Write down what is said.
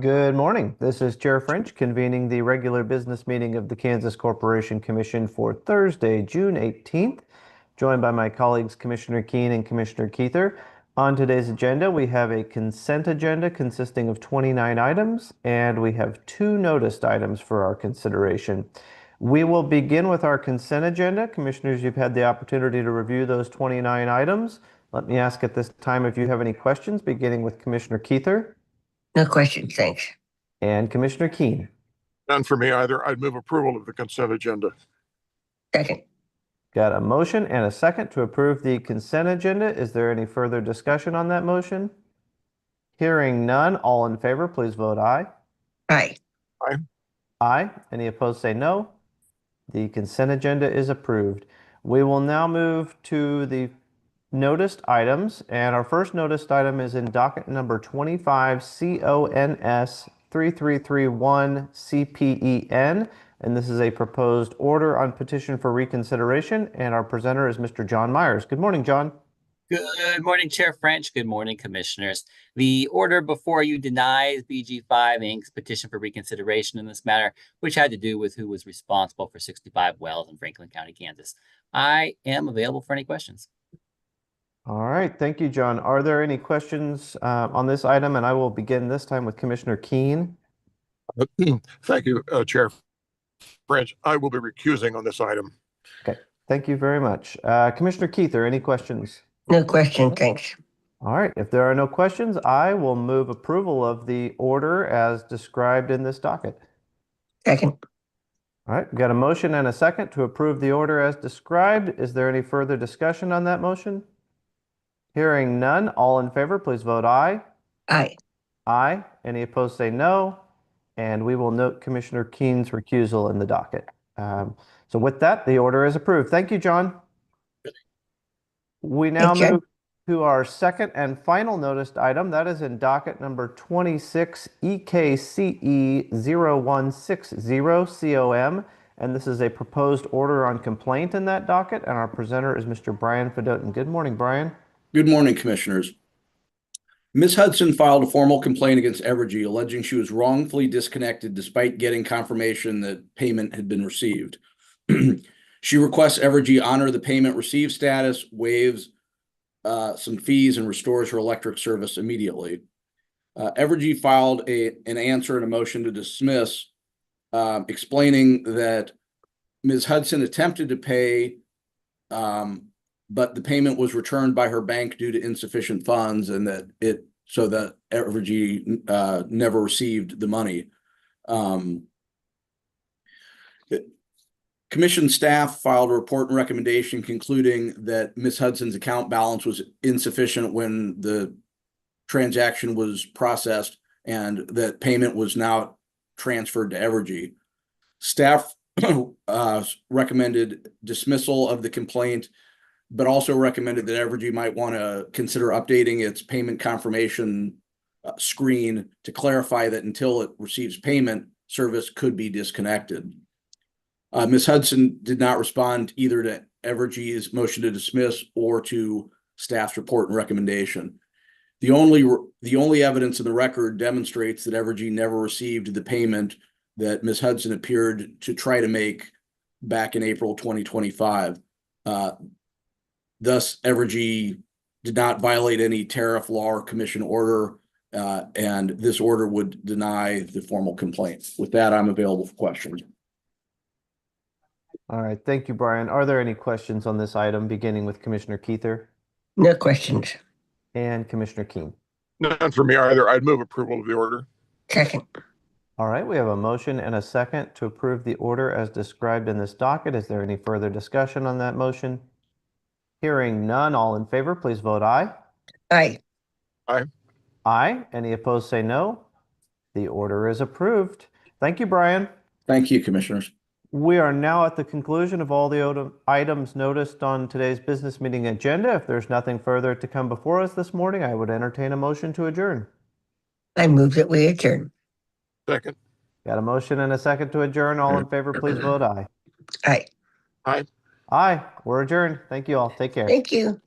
Good morning. This is Chair French convening the regular business meeting of the Kansas Corporation Commission for Thursday, June 18th, joined by my colleagues Commissioner Keene and Commissioner Keither. On today's agenda, we have a consent agenda consisting of 29 items, and we have 2 noticed items for our consideration. We will begin with our consent agenda. Commissioners, you've had the opportunity to review those 29 items. Let me ask at this time if you have any questions, beginning with Commissioner Keither. No questions, thanks. And Commissioner Keene. None for me either. I'd move approval of the consent agenda. Second. Got a motion and a second to approve the consent agenda. Is there any further discussion on that motion? Hearing none, all in favor, please vote aye. Aye. Aye. Aye. Any opposed say no. The consent agenda is approved. We will now move to the noticed items, and our first noticed item is in docket number 25 CONS 3331 CPEN, and this is a proposed order on petition for reconsideration, and our presenter is Mr. John Myers. Good morning, John. Good morning, Chair French. Good morning, Commissioners. The order before you denies BG5 Inc.'s petition for reconsideration in this matter, which had to do with who was responsible for 65 wells in Franklin County, Kansas. I am available for any questions. All right, thank you, John. Are there any questions on this item? And I will begin this time with Commissioner Keene. Thank you, Chair French. I will be recusing on this item. Okay, thank you very much. Commissioner Keither, any questions? No question, thanks. All right, if there are no questions, I will move approval of the order as described in this docket. Second. All right, we've got a motion and a second to approve the order as described. Is there any further discussion on that motion? Hearing none, all in favor, please vote aye. Aye. Aye. Any opposed say no. And we will note Commissioner Keene's recusal in the docket. So with that, the order is approved. Thank you, John. We now move to our second and final noticed item. That is in docket number 26 EKCE 0160 COM. And this is a proposed order on complaint in that docket. And our presenter is Mr. Brian Fedotin. Good morning, Brian. Good morning, Commissioners. Ms. Hudson filed a formal complaint against Evergy, alleging she was wrongfully disconnected despite getting confirmation that payment had been received. She requests Evergy honor the payment received status, waives some fees, and restores her electric service immediately. Evergy filed an answer and a motion to dismiss, explaining that Ms. Hudson attempted to pay, but the payment was returned by her bank due to insufficient funds, and that Evergy never received the money. Commission staff filed a report and recommendation concluding that Ms. Hudson's account balance was insufficient when the transaction was processed and that payment was now transferred to Evergy. Staff recommended dismissal of the complaint, but also recommended that Evergy might want to consider updating its payment confirmation screen to clarify that until it receives payment, service could be disconnected. Ms. Hudson did not respond either to Evergy's motion to dismiss or to staff's report and recommendation. The only evidence in the record demonstrates that Evergy never received the payment that Ms. Hudson appeared to try to make back in April 2025. Thus, Evergy did not violate any tariff law or commission order, and this order would deny the formal complaint. With that, I'm available for questions. All right, thank you, Brian. Are there any questions on this item, beginning with Commissioner Keither? No questions. And Commissioner Keene? None for me either. I'd move approval of the order. Second. All right, we have a motion and a second to approve the order as described in this docket. Is there any further discussion on that motion? Hearing none, all in favor, please vote aye. Aye. Aye. Aye. Any opposed say no. The order is approved. Thank you, Brian. Thank you, Commissioners. We are now at the conclusion of all the items noticed on today's business meeting agenda. If there's nothing further to come before us this morning, I would entertain a motion to adjourn. I move that we adjourn. Second. Got a motion and a second to adjourn. All in favor, please vote aye. Aye. Aye. Aye. We're adjourned. Thank you all. Take care. Thank you.